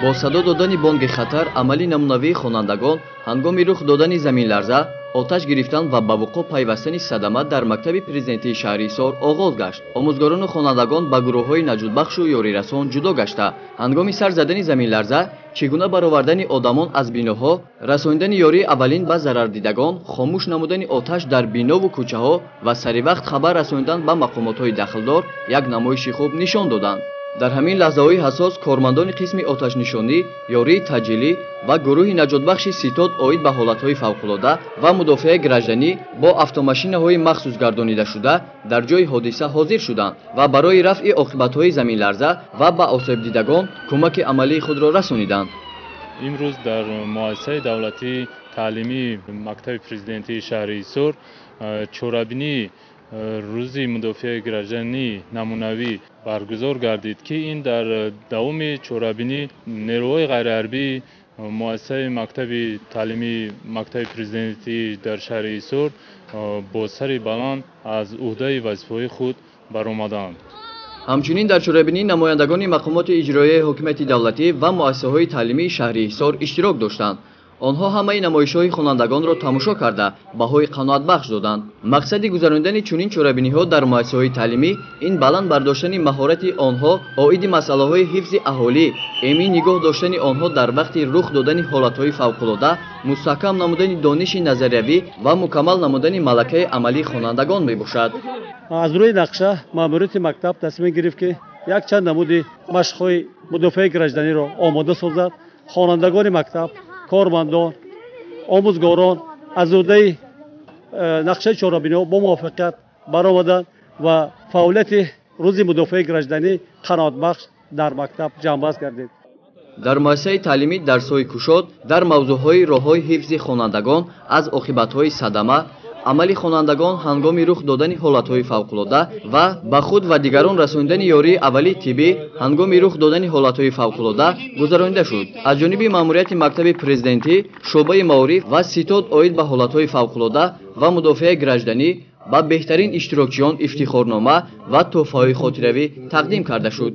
با صدا دادن بانگ خطر عملی نمونوی خوانندگان هنگام رخ دادن زمین لرزه آتش گرفتن و به وقوع پیوستن صدمه در مکتب پرزیدنتی شهریسار آغاز گشت. آموزگاران و خوانندگان به گروه‌های نجاتبخش و یاریرسان جدا گشته هنگام سر زدن زمین لرزه چگونه برآوردن آدمان از بیناها، رساندن یاری اولین به ضرردیدگان، خاموش نمودن آتش در بینا و کوچه‌ها و سری وقت خبر رساندن به مقامات‌های دخلدار یک نمایش خوب نشان دادند. در همین لحظه‌های حساس کارمندان قسم آتش نشانی، یاری تجلی و گروه نجاتبخش ستاد اوید به حالت‌های فوق‌العاده و مدافع گراجدانی با автомашинаҳои махсус гардонида шуда در جای حادثه حاضر شدند و برای رفع عاقبت‌های زمین لرزه و به آسیب‌دیدگان کمک عملی خود را رسانیدند. امروز در مؤسسه دولتی تعلیمی مکتب پرزیدنتی شهر ایسور چورابینی روزی مدافع گراجدانی نمونوی برگزار گردید که این در دوم چورابینی نیروهای غیرحربی مؤسسه مکتب تعلیمی مکتب پرزیدنتی در شهر ایسور با سر بلند از عهده وظیفه‌های خود برآمدند. همچنین در چورابینی نمایندگان مقامات اجرایی حکومت دولتی و مؤسسه‌های تعلیمی شهر ایسور اشتراک داشتند. آنها همه نمایش‌های خوانندگان را تماشا کرده بهای قناعتبخش دادند. مقصد گذراندن چنین چورابینی‌ها در مؤسسه‌های تعلیمی این بلند برداشتن مهارت آنها اوید مسائل حفظ اهالی، امین نگاه داشتن آنها در وقت رخ دادن حالت‌های فوق‌العاده، مستحکم نمودن دانش نظریوی و مکمل نمودن ملکه عملی خوانندگان میباشد. از روی نقشه ماموریت مکتب تصمیم گرفت که یک چند نمود مشق‌های مدافع گراجدانی را آماده سازد. خوانندگان مکتب، کارمندان، آموزگاران از عهده نقشه چورابینی با موافقت برآمدند و فعالیت روز مدافع گراجدانی قناعتبخش در مکتب جانباز گردید. در مؤسسه تعلیمی درس‌های کشاد در موضوع‌های راه‌های حفظ خوانندگان از عاقبت‌های صدمه، عملی خوانندگان هنگام رخ دادن حالت‌های فوق‌العاده و به خود و دیگران رساندن یاری اولی طبی هنگام رخ دادن حالت‌های فوق‌العاده گذرانده شد. از جانب ماموریت مکتب پرزیدنتی، شعبه معارف و ستاد اوید به حالت‌های فوق‌العاده و مدافع گراجدانی با بهترین اشتراکچیان افتخارنامه و تحفه‌های خاطروی تقدیم کرده شد.